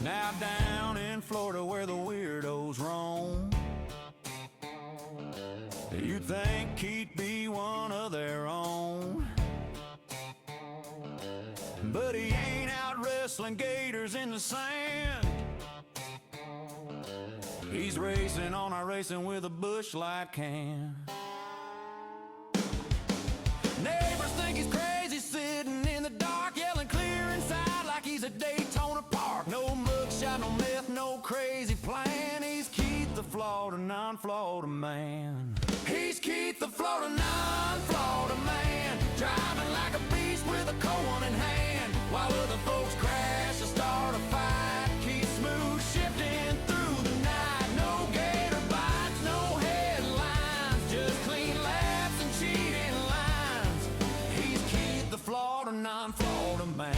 Now down in Florida where the weirdos roam, you'd think he'd be one of their own, but he ain't out wrestling gators in the sand. He's racing on iracing with a bush light can. Neighbors think he's crazy, sitting in the dark, yelling clear inside like he's at Daytona Park. No mugshot, no meth, no crazy plan. He's Keith the Florida, non-Florida man. He's Keith the Florida, non-Florida man, driving like a beast with a cold one in hand, while other folks crash and start a fight. Keith smooth shifting through the night. No gator bites, no headlines, just clean laps and cheating lines. He's Keith the Florida, non-Florida man.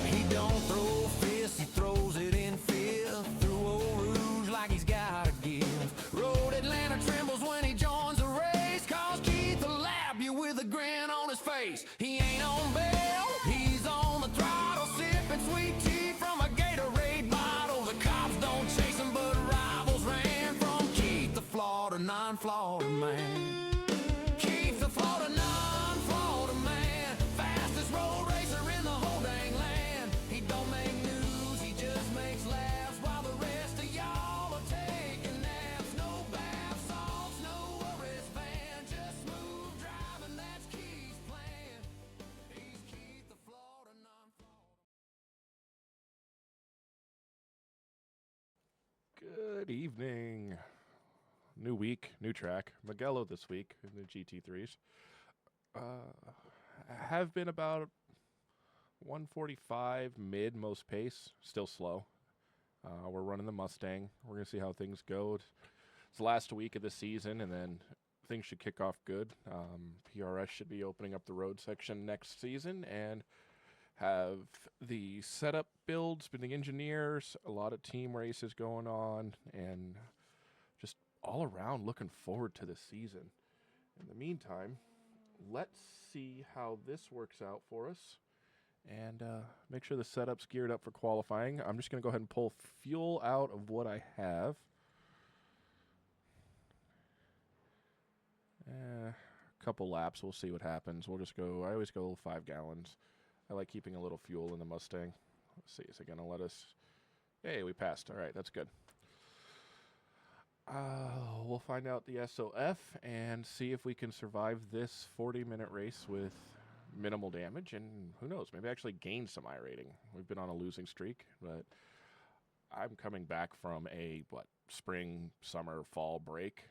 He don't throw fists, he throws it in fifth, through Old Rouge like he's got a gift. Road Atlanta trembles when he joins the race, cause Keith will lap you with a grin on his face. He ain't on bail, he's on the throttle, sipping sweet tea from a Gatorade bottle. The cops don't chase him, but rivals ran from Keith the Florida, non-Florida man. Keith the Florida, non-Florida man, fastest road racer in the whole dang land. He don't make news, he just makes laughs, while the rest of y'all are taking naps. No bath salts, no worries van, just smooth driving, that's Keith's plan. He's Keith the Florida, non-Florida. Good evening. New week, new track. Mugello this week in the GT3s. Have been about 145 mid most pace, still slow. We're running the Mustang. We're going to see how things go. It's the last week of the season, and then things should kick off good. PRS should be opening up the road section next season, and have the setup builds, been the engineers, a lot of team races going on, and just all around looking forward to the season. In the meantime, let's see how this works out for us, and make sure the setup's geared up for qualifying. I'm just going to go ahead and pull fuel out of what I have. A couple laps, we'll see what happens. We'll just go, I always go 5 gallons. I like keeping a little fuel in the Mustang. Let's see, is it going to let us? Hey, we passed. All right, that's good. We'll find out the SOF and see if we can survive this 40-minute race with minimal damage, and who knows, maybe actually gain some iRating. We've been on a losing streak, but I'm coming back from a, spring, summer, fall break,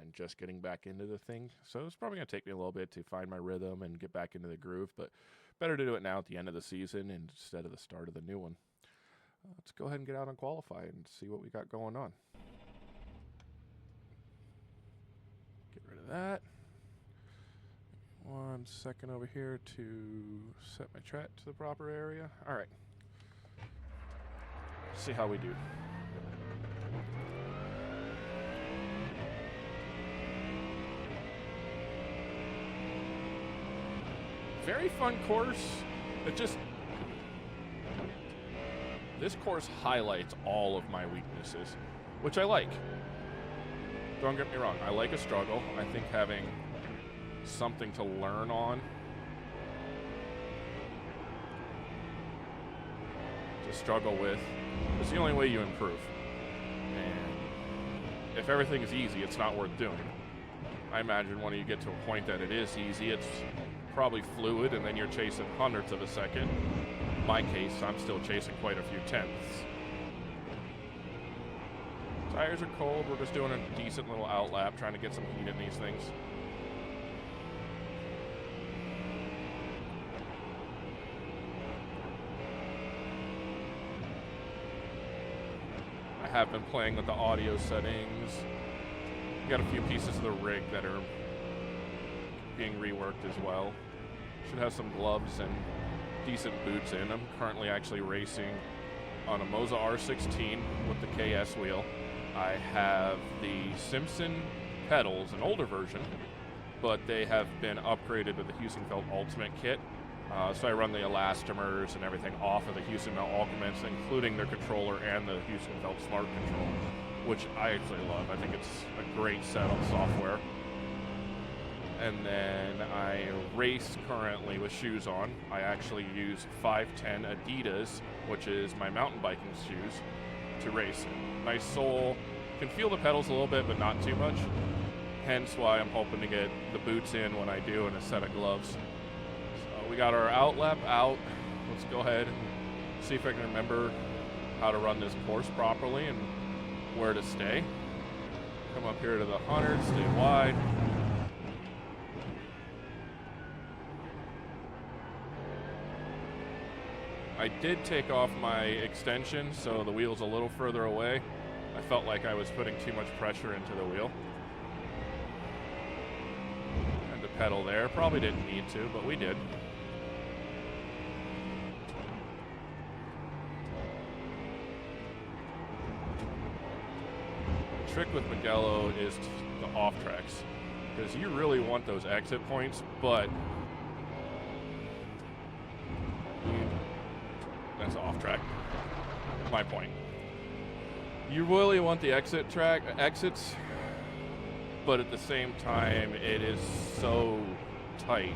and just getting back into the thing. So it's probably going to take me a little bit to find my rhythm and get back into the groove, but better to do it now at the end of the season instead of the start of the new one. Let's go ahead and get out and qualify and see what we got going on. Get rid of that. 1 second over here to set my track to the proper area. All right. See how we do. Very fun course. This course highlights all of my weaknesses, which I like. Don't get me wrong, I like a struggle. I think having something to learn on, to struggle with, is the only way you improve. And if everything is easy, it's not worth doing. I imagine when you get to a point that it is easy, it's probably fluid, and then you're chasing hundredths of a second. In my case, I'm still chasing quite a few tenths. Tires are cold. We're just doing a decent little out lap, trying to get some heat in these things. I have been playing with the audio settings. Got a few pieces of the rig that are being reworked as well. Should have some gloves and decent boots in. I'm currently actually racing on a Moza R16 with the KS wheel. I have the Simpson pedals, an older version, but they have been upgraded with the Heusinkfeld Ultimate kit, So I run the elastomers and everything off of the Houston Melt Ultimates, including their controller and the Houston Melt Smart Control, which I actually love. I think it's a great set of software. And then I race currently with shoes on. I actually use 510 Adidas, which is my mountain biking shoes, to race. Nice sole. Can feel the pedals a little bit, but not too much. Hence why I'm hoping to get the boots in when I do, and a set of gloves. So we got our out lap out. Let's go ahead and see if I can remember how to run this course properly and where to stay. Come up here to the 100, stay wide. I did take off my extension, so the wheel's a little further away. I felt like I was putting too much pressure into the wheel. And the pedal there, probably didn't need to, but we did. The trick with Mugello is the off tracks, because you really want those exit points, but that's off track. My point. You really want the exits, but at the same time, it is so tight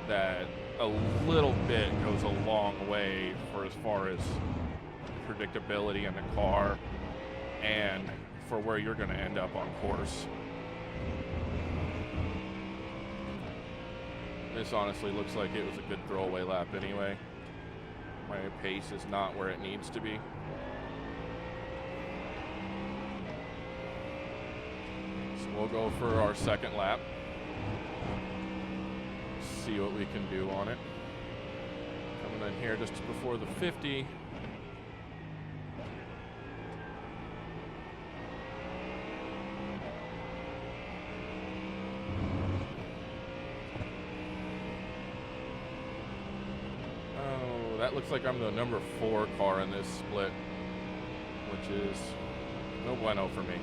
that a little bit goes a long way for as far as predictability in the car and for where you're going to end up on course. This honestly looks like it was a good throwaway lap anyway. My pace is not where it needs to be. So we'll go for our second lap. See what we can do on it. Coming in here just before the 50. That looks like I'm the number 4 car in this split, which is no bueno for me.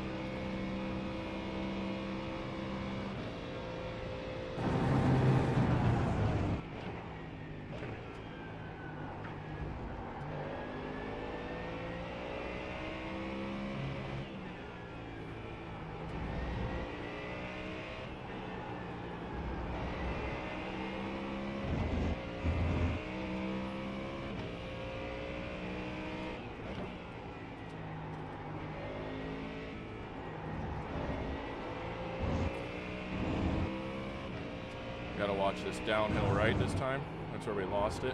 Gotta watch this downhill right this time. That's where we lost it.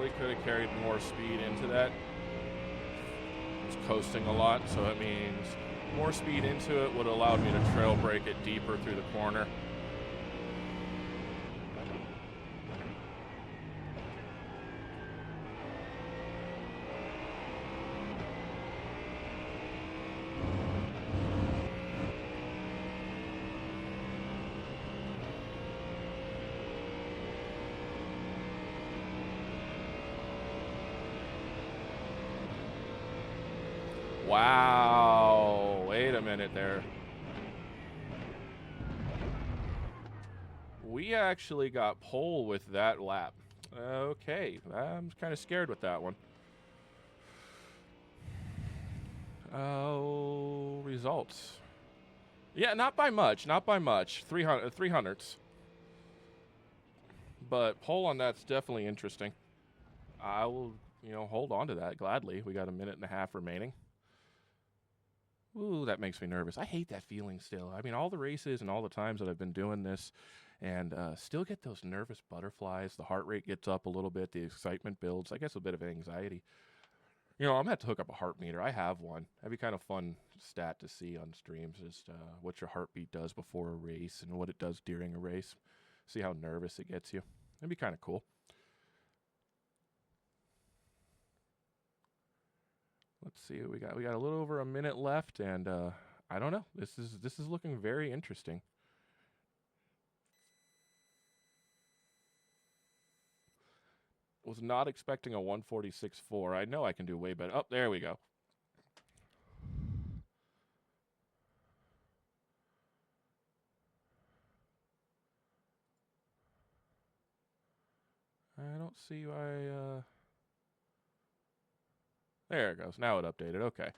We could have carried more speed into that. It was coasting a lot, so it means more speed into it would have allowed me to trail brake it deeper through the corner. Wow, wait a minute there. We actually got pole with that lap. Okay, I'm kind of scared with that one. Oh, results. Yeah, not by much, not by much. 300s. But pole on that's definitely interesting. I will, hold on to that gladly. We got a minute and a half remaining. Ooh, that makes me nervous. I hate that feeling still. I mean, all the races and all the times that I've been doing this and still get those nervous butterflies. The heart rate gets up a little bit. The excitement builds. I guess a bit of anxiety. You know, I'm going to have to hook up a heart meter. I have one. That'd be kind of fun stat to see on streams, just what your heartbeat does before a race and what it does during a race. See how nervous it gets you. That'd be kind of cool. Let's see what we got. We got a little over a minute left, and I don't know. This is looking very interesting. Was not expecting a 146.4. I know I can do way better. Oh, there we go. I don't see why. There it goes. Now it updated. Okay.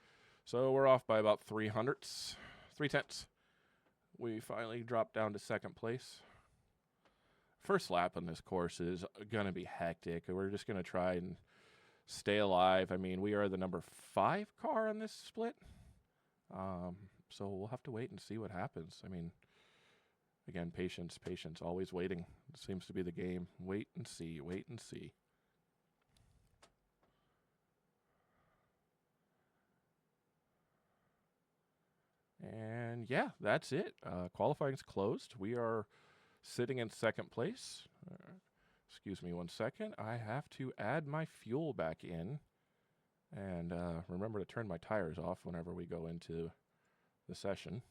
So we're off by about 3/100ths. 3/10. We finally dropped down to second place. First lap on this course is going to be hectic. We're just going to try and stay alive. I mean, we are the number 5 car on this split. So we'll have to wait and see what happens. I mean, again, patience, patience, always waiting. It seems to be the game. Wait and see, wait and see. And yeah, that's it. Qualifying's closed. We are sitting in second place. Excuse me 1 second. I have to add my fuel back in. And remember to turn my tires off whenever we go into the session.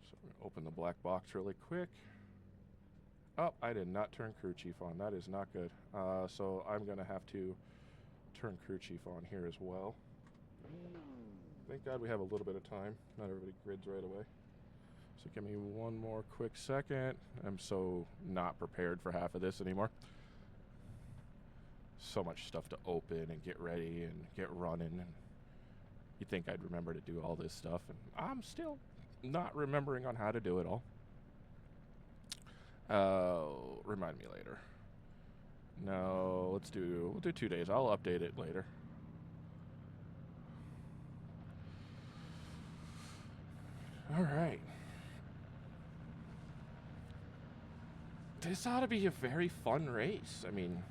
So we're going to open the black box really quick. Oh, I did not turn crew chief on. That is not good. So I'm going to have to turn crew chief on here as well. Thank God we have a little bit of time. Not everybody grids right away. So give me one more quick second. I'm so not prepared for half of this anymore. So much stuff to open and get ready and get running. And you'd think I'd remember to do all this stuff. And I'm still not remembering on how to do it all. Remind me later. No, we'll do 2 days. I'll update it later. All right. This ought to be a very fun race. I mean,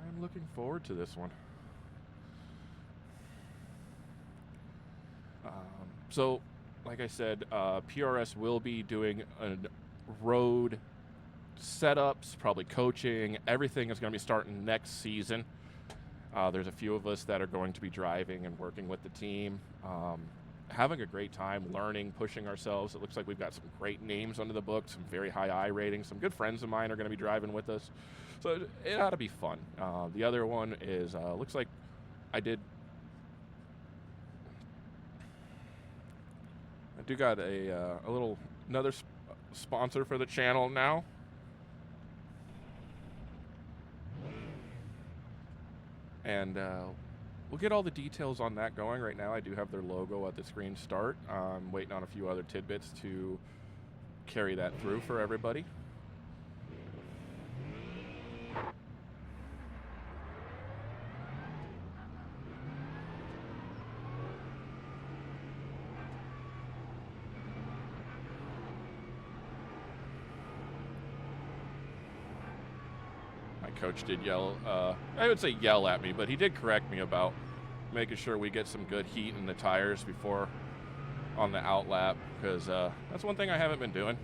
I'm looking forward to this one. So, like I said, PRS will be doing a road setups, probably coaching. Everything is going to be starting next season. There's a few of us that are going to be driving and working with the team, having a great time, learning, pushing ourselves. It looks like we've got some great names under the book, some very high I ratings. Some good friends of mine are going to be driving with us. So it ought to be fun. The other one is, looks like I do got another sponsor for the channel now. And we'll get all the details on that going. Right now I do have their logo at the screen start. I'm waiting on a few other tidbits to carry that through for everybody. Coach did yell, I would say yell at me, but he did correct me about making sure we get some good heat in the tires before on the out lap, because that's one thing I haven't been doing.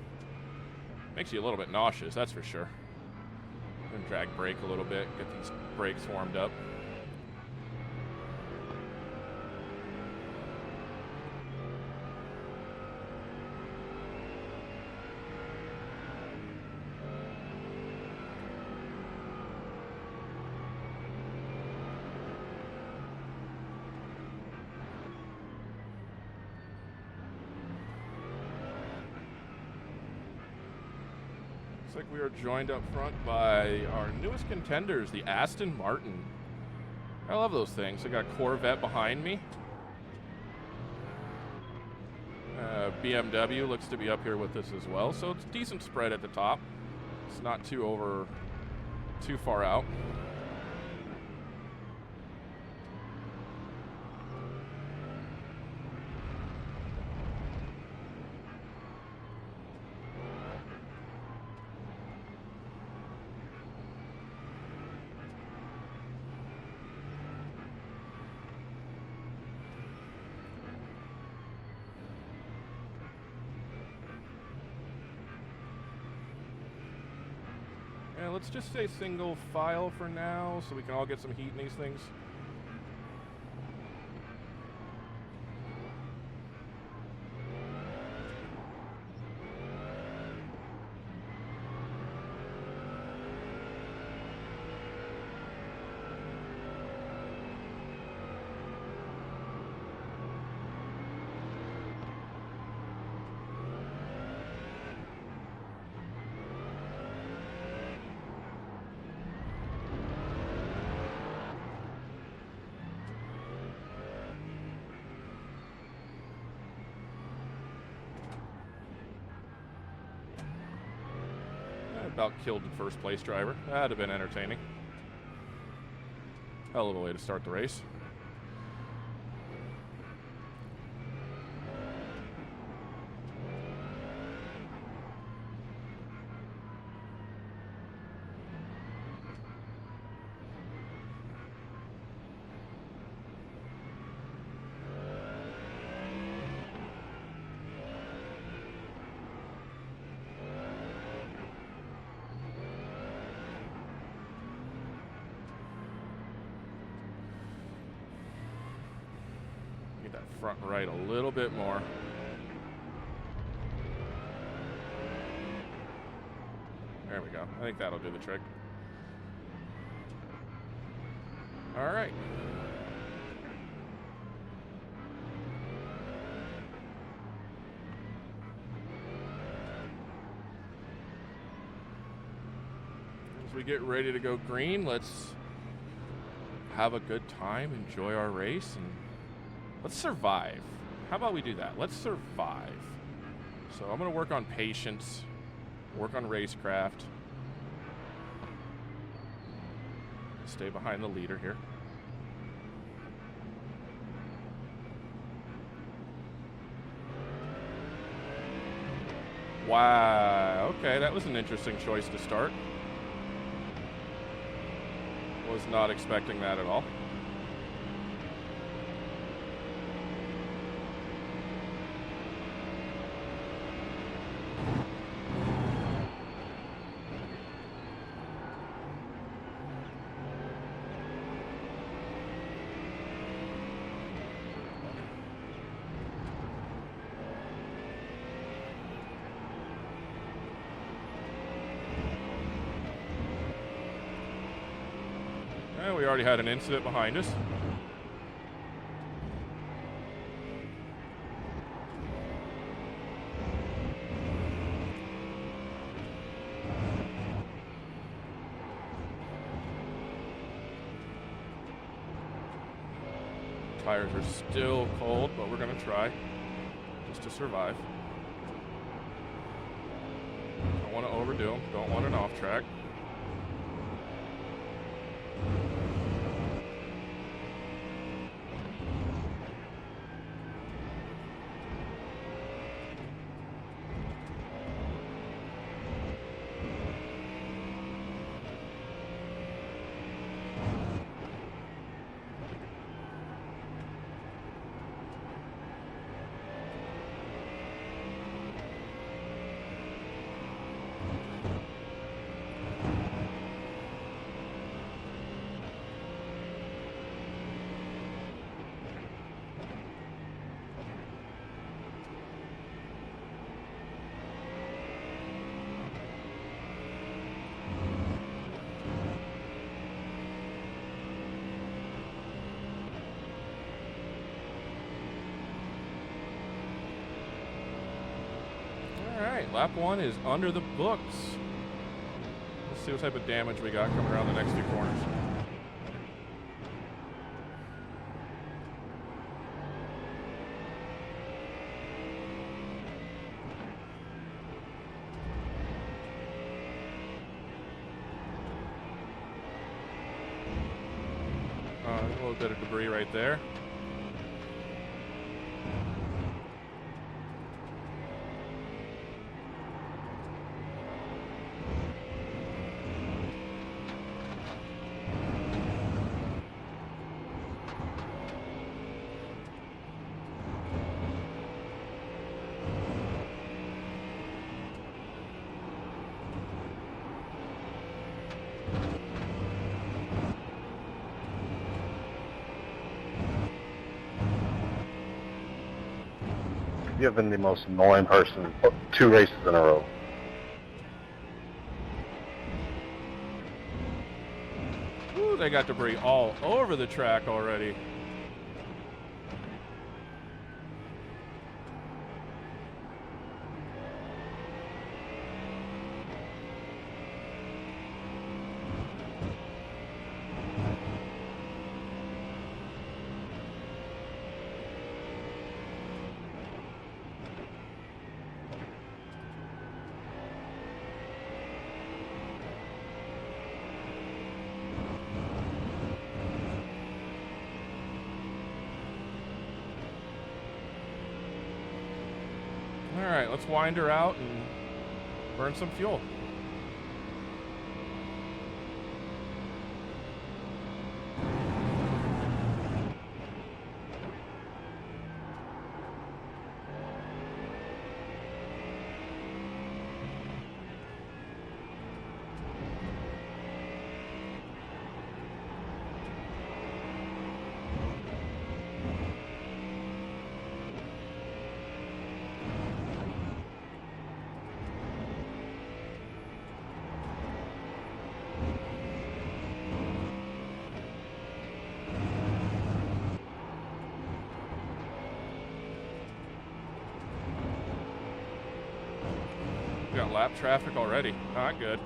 Makes you a little bit nauseous, that's for sure. And drag brake a little bit, get these brakes warmed up. Looks like we are joined up front by our newest contenders, the Aston Martin. I love those things. I got Corvette behind me. BMW looks to be up here with us as well. So it's a decent spread at the top. It's not too over too far out. Yeah, let's just say single file for now so we can all get some heat in these things. About killed the first place driver. That'd have been entertaining. Hell of a way to start the race. Front right a little bit more. There we go. I think that'll do the trick. All right. As we get ready to go green, let's have a good time, enjoy our race, and let's survive. How about we do that? Let's survive. So I'm going to work on patience, work on racecraft. Stay behind the leader here. Wow. Okay, that was an interesting choice to start. Was not expecting that at all. We already had an incident behind us. Tires are still cold, but we're going to try just to survive. Don't want to overdo them. Don't want an off track. Lap 1 is under the books. Let's see what type of damage we got coming around the next few corners. A little bit of debris right there. You've been the most annoying person 2 races in a row. Ooh, they got debris all over the track already. All right, let's wind her out and burn some fuel. We got lap traffic already. Not good.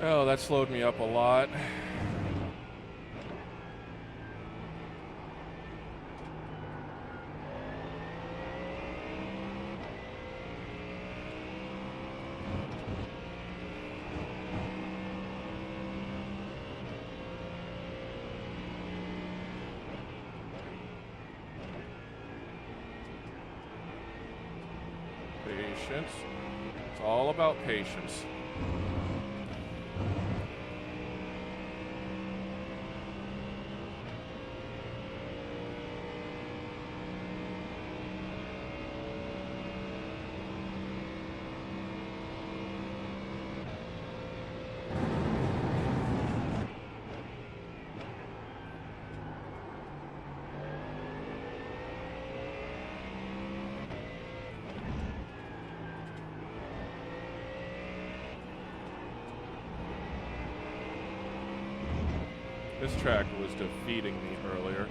Oh, that slowed me up a lot. Patience. It's all about patience. This track was defeating me earlier.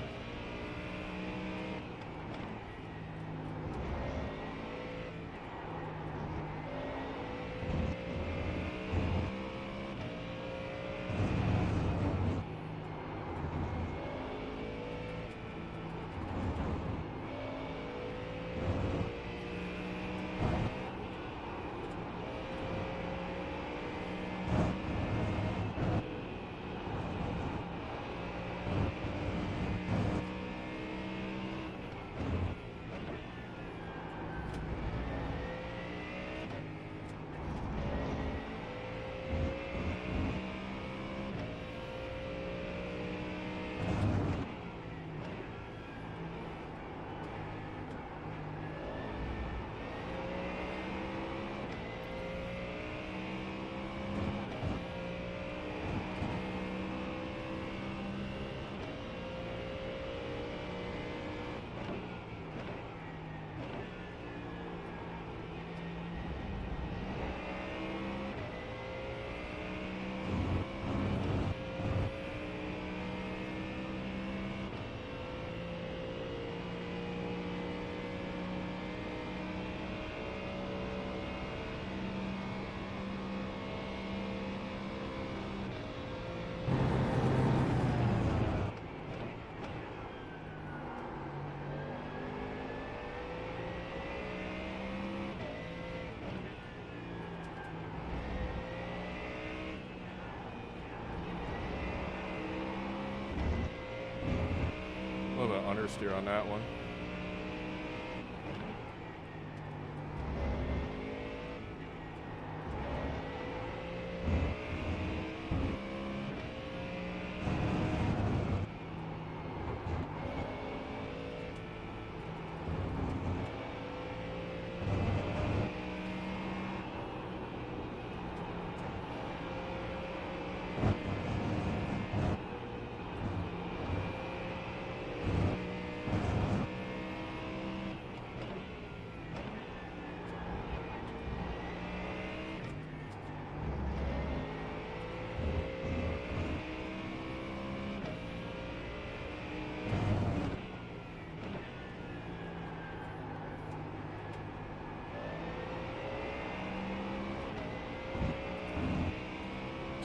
A little bit understeer on that one.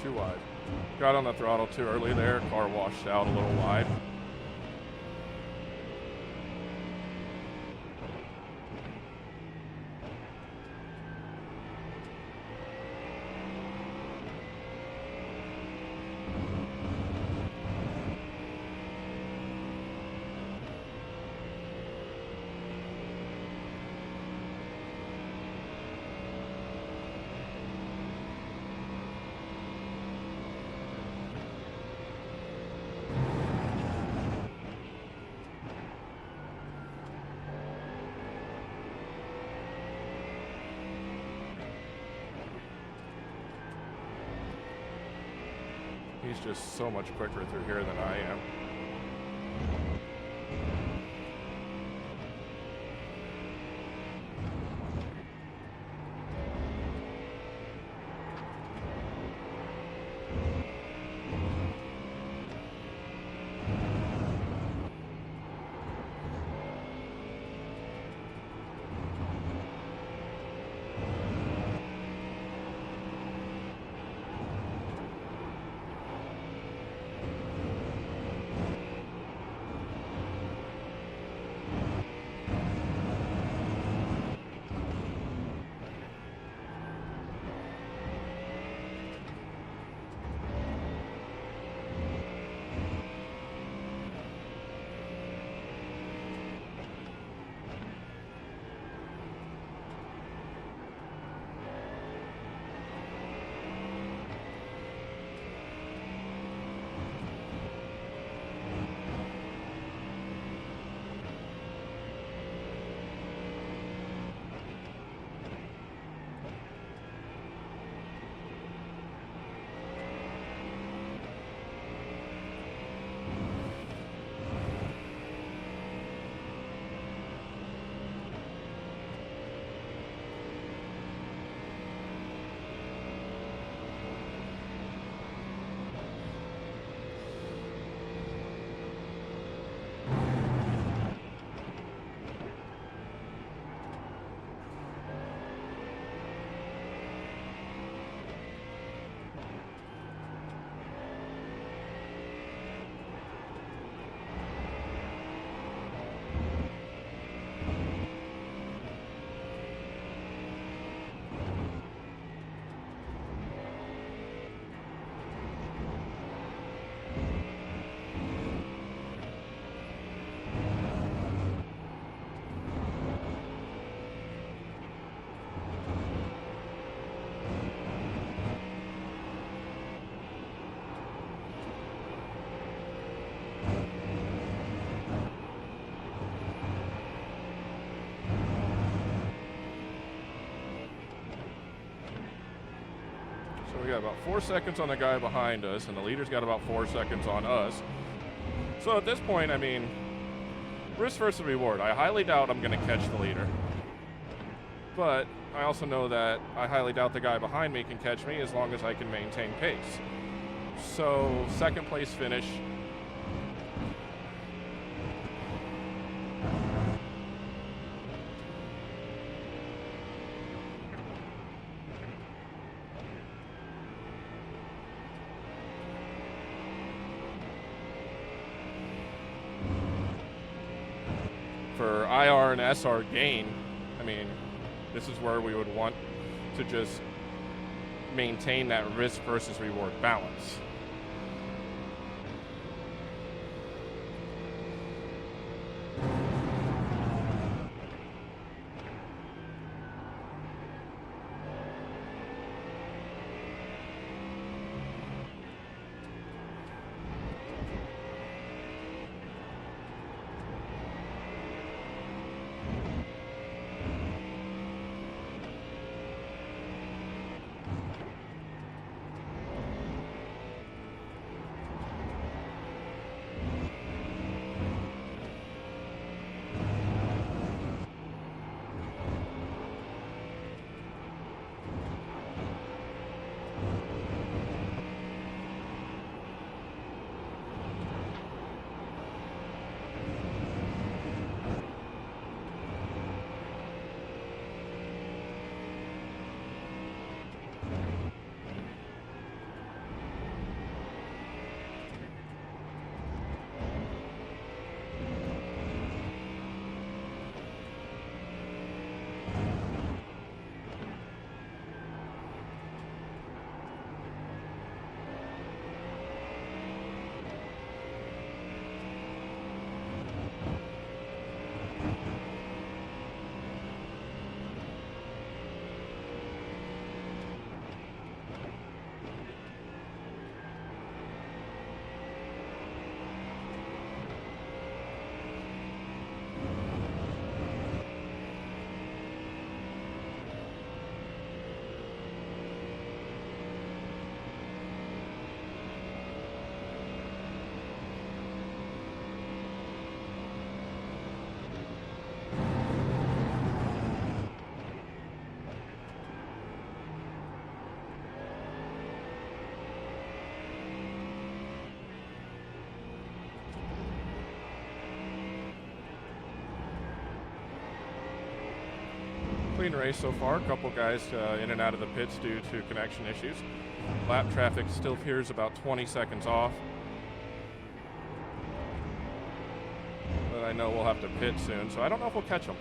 Too wide. Got on the throttle too early there. Car washed out a little wide. He's just so much quicker through here than I am. got about 4 seconds on the guy behind us, and the leader's got about 4 seconds on us. So at this point, I mean, risk versus reward. I highly doubt I'm going to catch the leader. But I also know that I highly doubt the guy behind me can catch me as long as I can maintain pace. So, second place finish. For IR and SR gain, I mean, this is where we would want to just maintain that risk versus reward balance. Clean race so far. A couple guys in and out of the pits due to connection issues. Lap traffic still appears about 20 seconds off. But I know we'll have to pit soon, so I don't know if we'll catch them.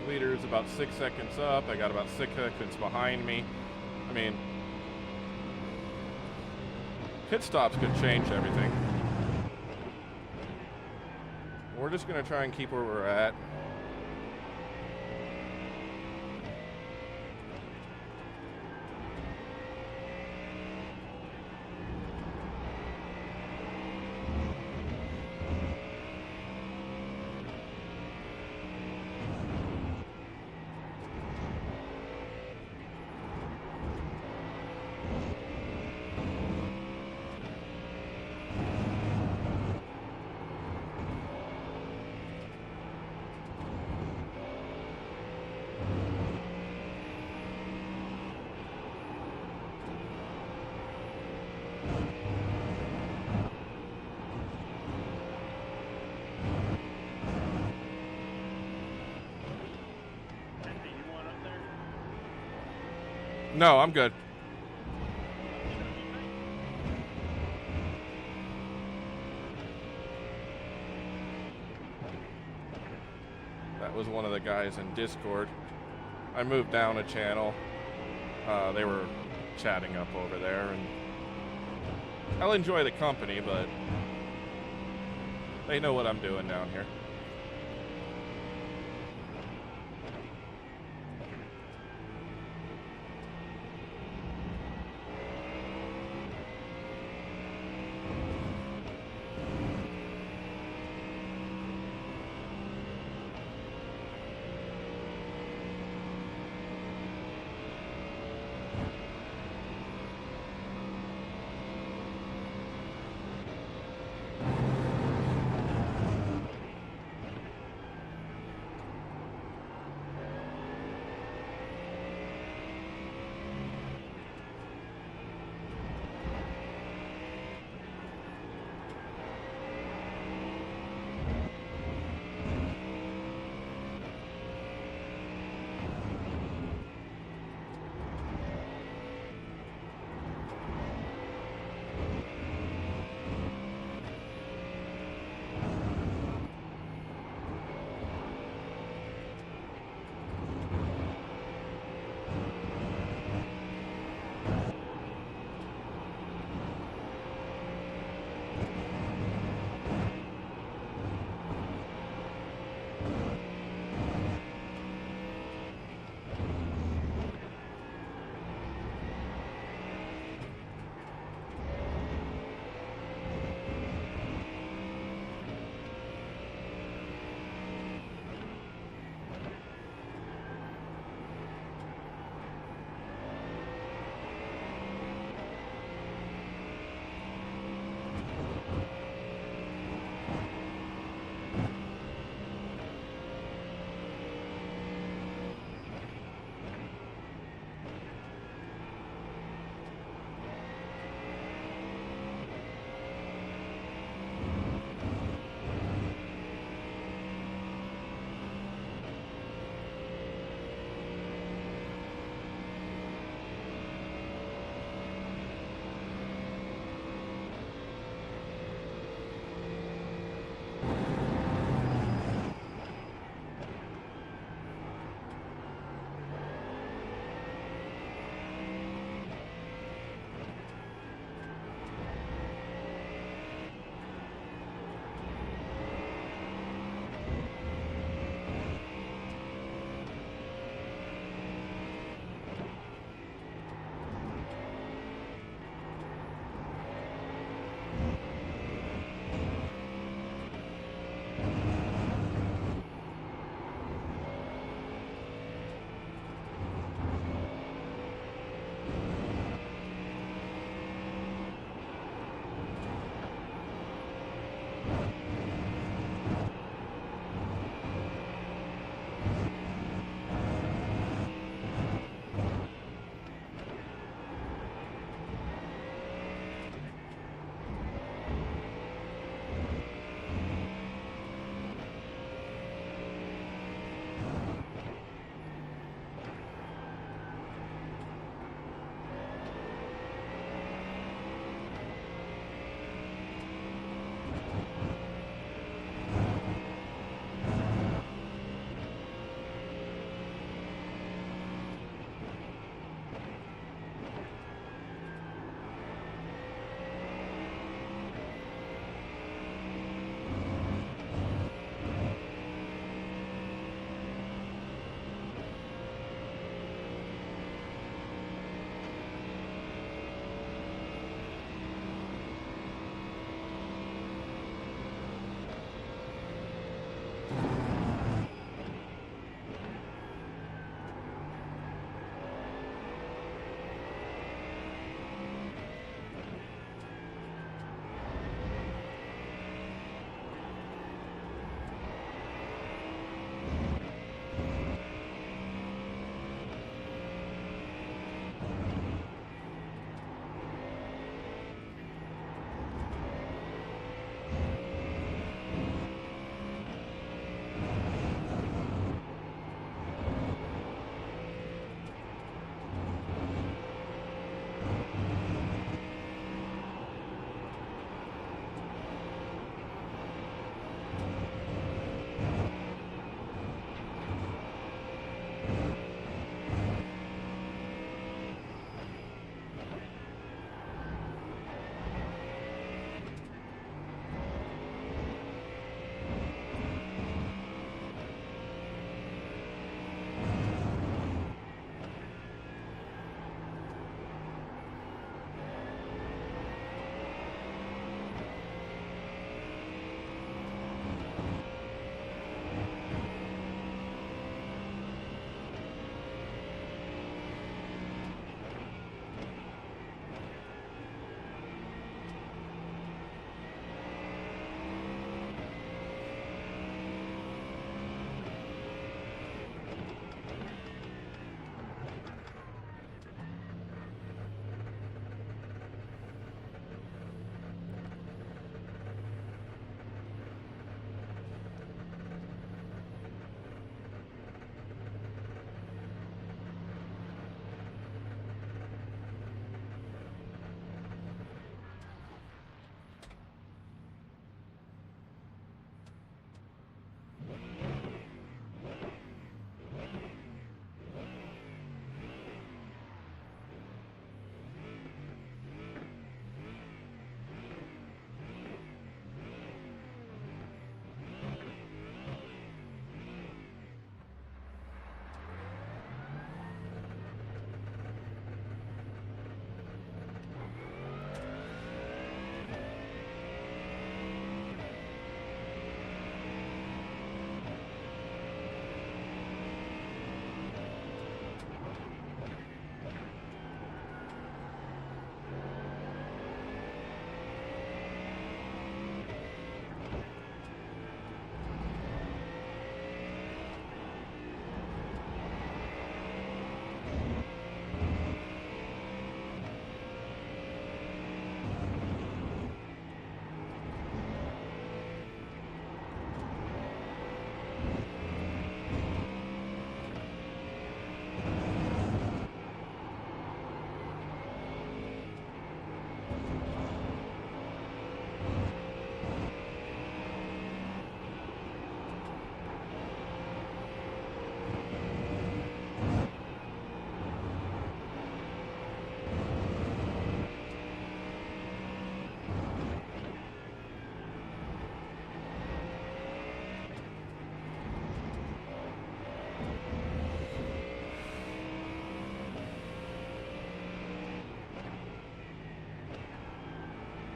Leader's about 6 seconds up. I got about 6 seconds behind me. I mean, pit stops could change everything. We're just going to try and keep where we're at. No, I'm good. That was one of the guys in Discord. I moved down a channel. They were chatting up over there, and I'll enjoy the company, but they know what I'm doing down here.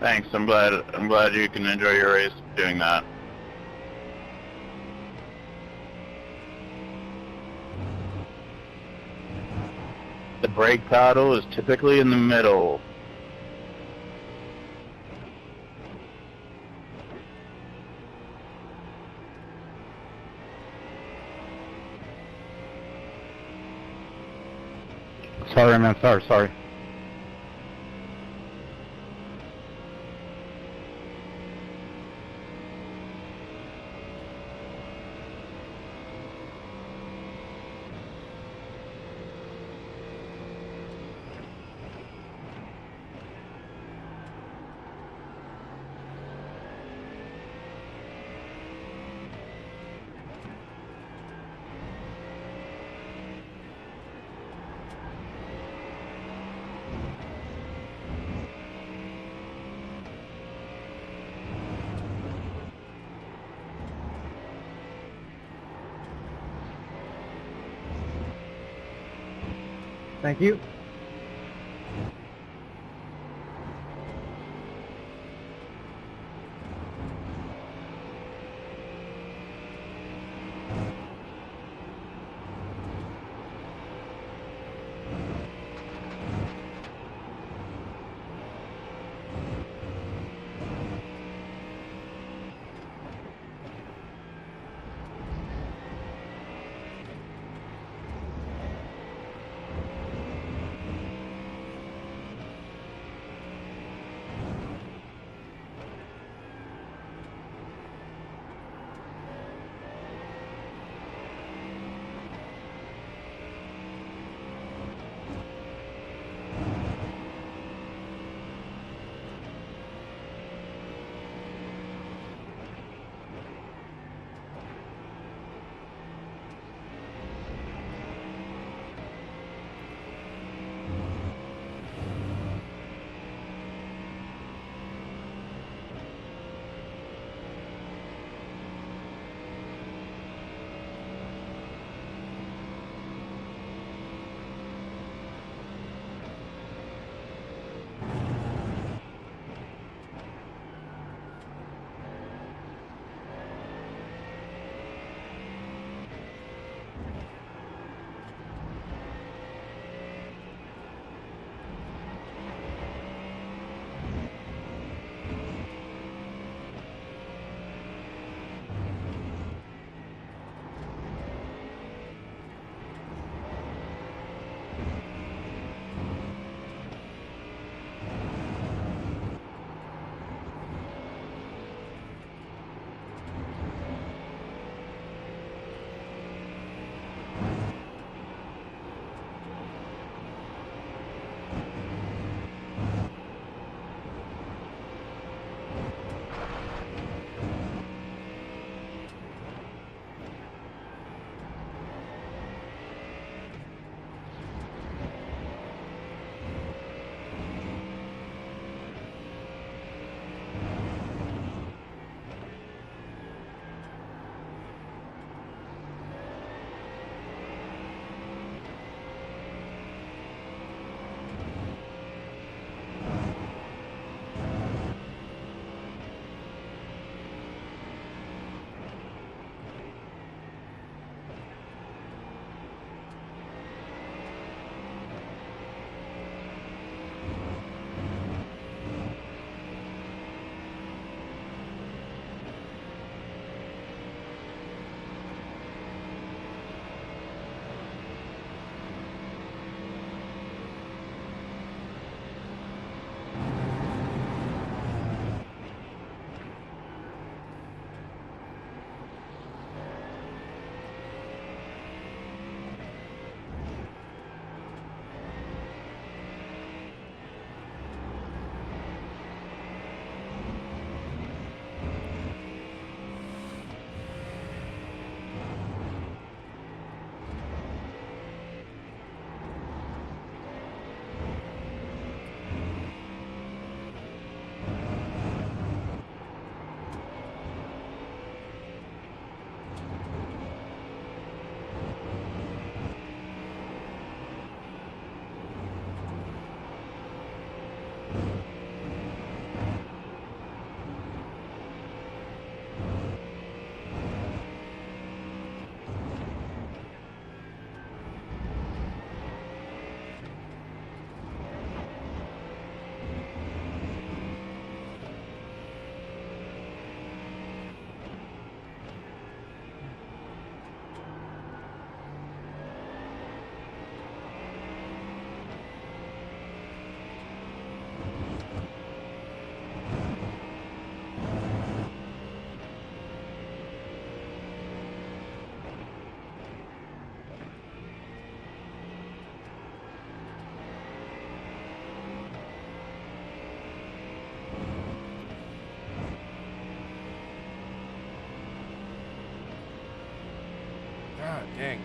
Thanks. I'm glad you can enjoy your race doing that. The brake paddle is typically in the middle. Sorry, man. Sorry. Thank you.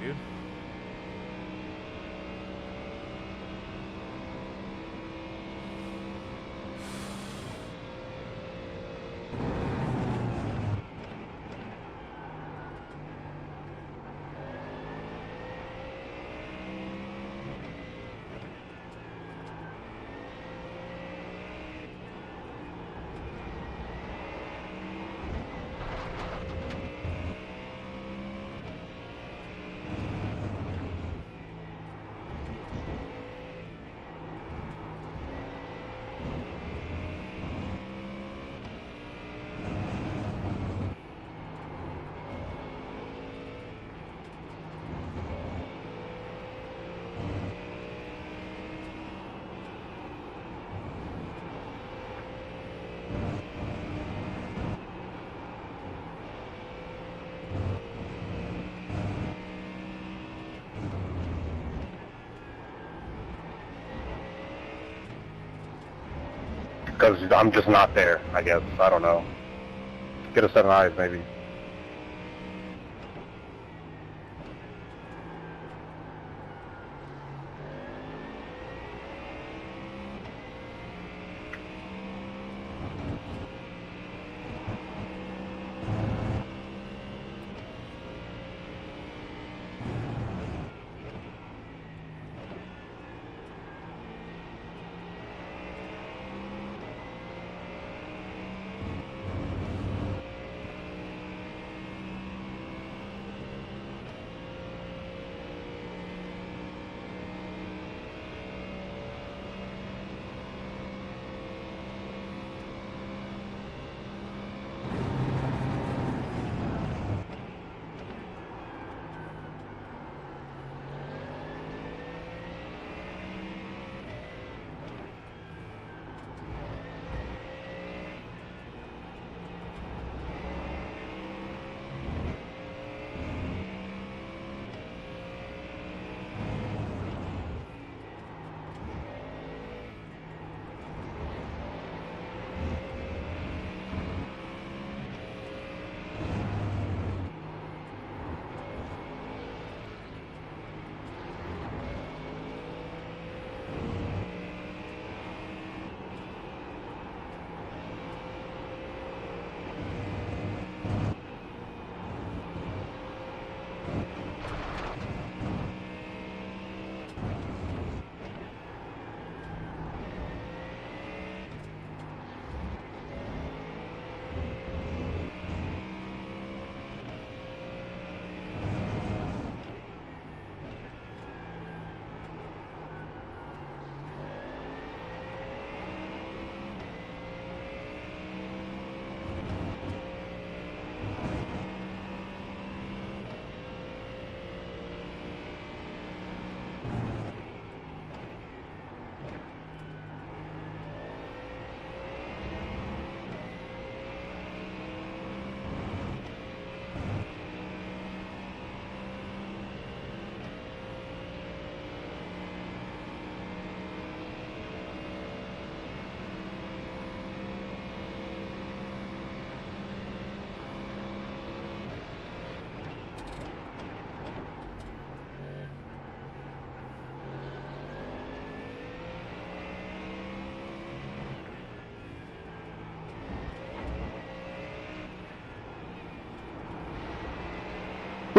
dude. Because I'm just not there, I guess. I don't know. Get a set of eyes, maybe.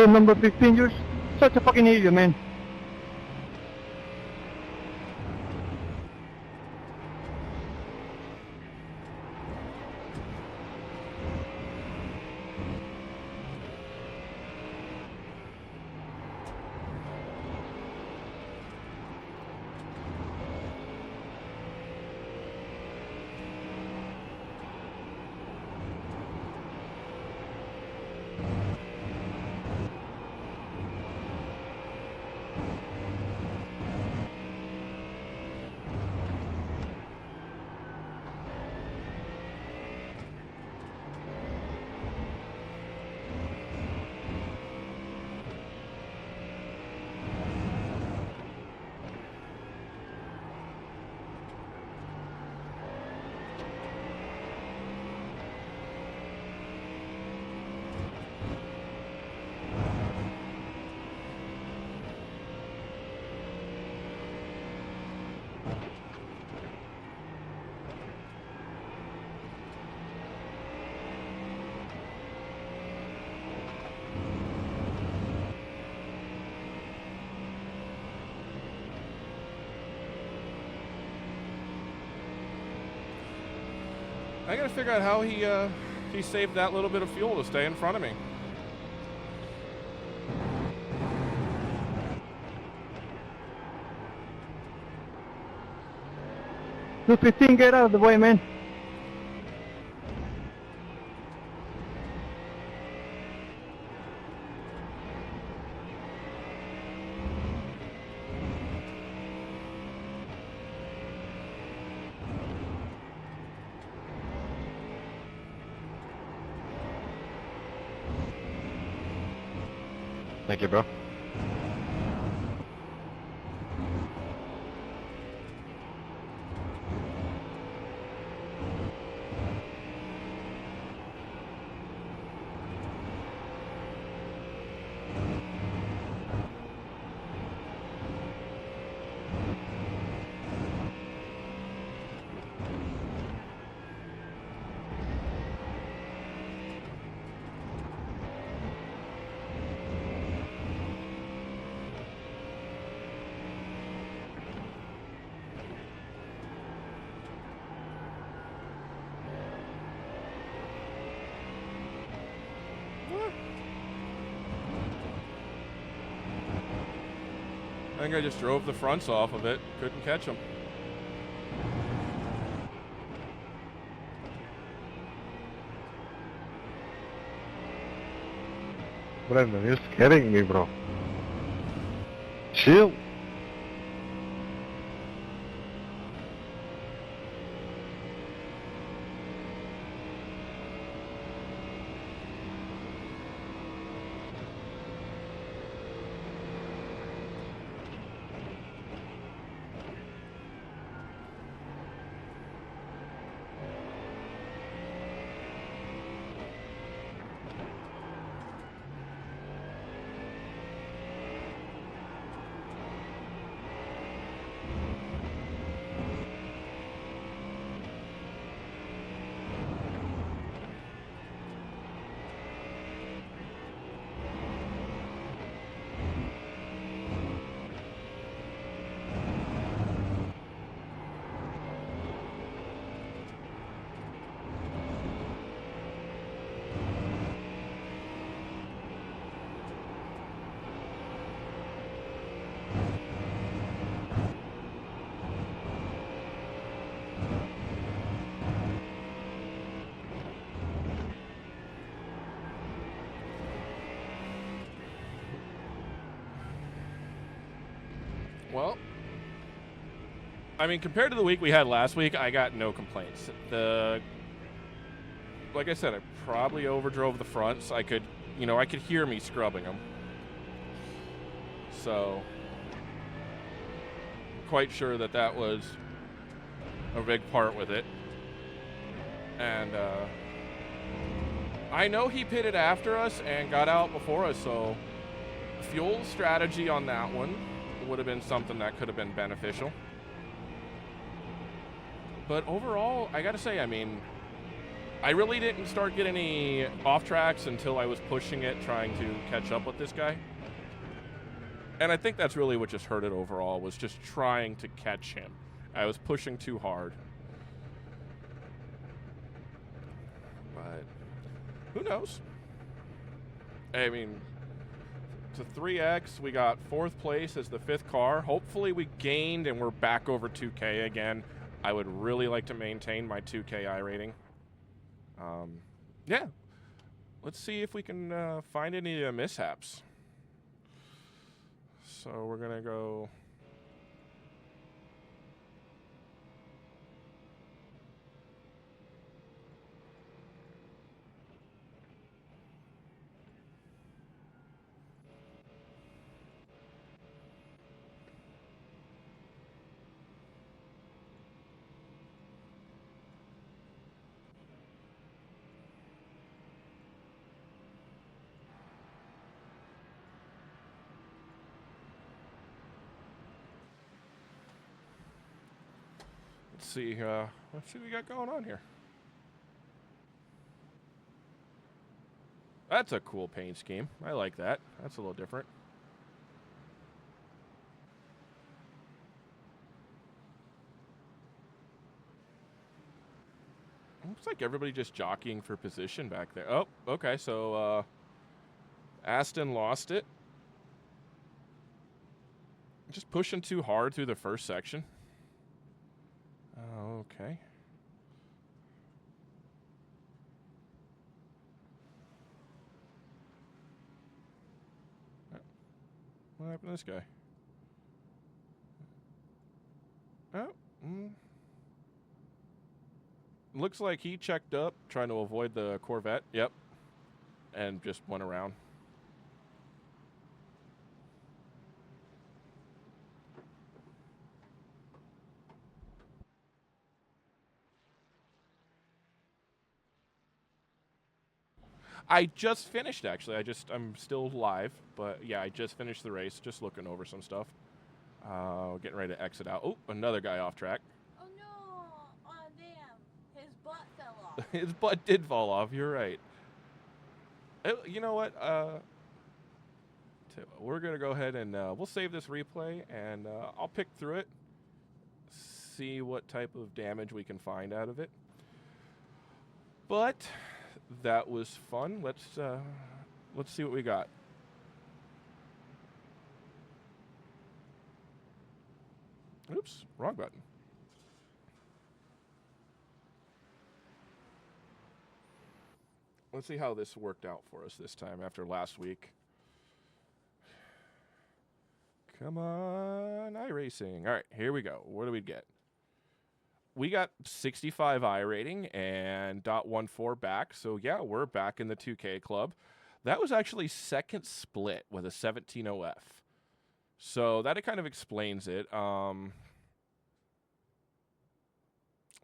Dude, number 15, you're such a fucking idiot, man. I gotta figure out how he saved that little bit of fuel to stay in front of me. Two 15, get out of the way, man. Thank you, bro. I think I just drove the fronts off of it. Couldn't catch them. Brandon, you're scaring me, bro. Chill. Well, I mean, compared to the week we had last week, I got no complaints. Like I said, I probably overdrove the fronts. I could hear me scrubbing them. So, quite sure that was a big part with it. And I know he pitted after us and got out before us, so fuel strategy on that one would have been something that could have been beneficial. But overall, I gotta say, I mean, I really didn't start getting any off tracks until I was pushing it, trying to catch up with this guy. And I think that's really what just hurt it overall, was just trying to catch him. I was pushing too hard. But who knows? I mean, to 3X, we got 4th place as the 5th car. Hopefully we gained and we're back over 2K again. I would really like to maintain my 2K iRating. Yeah. Let's see if we can find any mishaps. So we're going to go... Let's see what we got going on here. That's a cool paint scheme. I like that. That's a little different. Looks like everybody just jockeying for position back there. Oh, okay, so Aston lost it. Just pushing too hard through the first section. Okay. What happened to this guy? Oh. Looks like he checked up, trying to avoid the Corvette. Yep. And just went around. I just finished, actually. I'm still live, but yeah, I just finished the race, just looking over some stuff. Getting ready to exit out. Oh, another guy off track. Oh no! Oh damn! His butt fell off. His butt did fall off, you're right. You know what? We're going to go ahead and we'll save this replay, and I'll pick through it, see what type of damage we can find out of it. But that was fun. Let's see what we got. Oops, wrong button. Let's see how this worked out for us this time after last week. Come on, iracing. All right, here we go. What do we get? We got 65 iRating and .14 back. So, yeah, we're back in the 2K club. That was actually second split with a 17.0F. So that kind of explains it.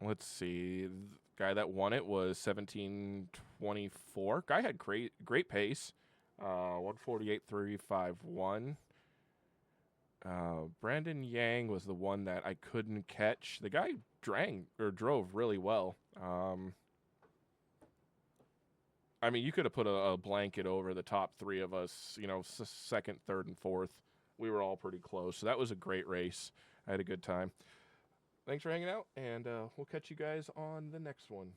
Let's see. The guy that won it was 17.24. Guy had great pace. 148.351. Brandon Yang was the one that I couldn't catch. The guy drove really well. I mean, you could have put a blanket over the top three of us, you know, second, third, and fourth. We were all pretty close. So that was a great race. I had a good time. Thanks for hanging out, and we'll catch you guys on the next one.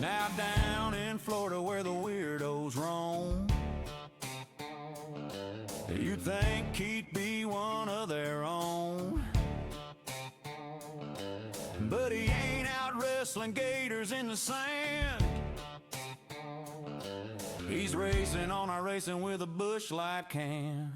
Now down in Florida where the weirdos roam, you'd think he'd be one of their own, but he ain't out wrestling gators in the sand. He's racing on iracing with a bush light can.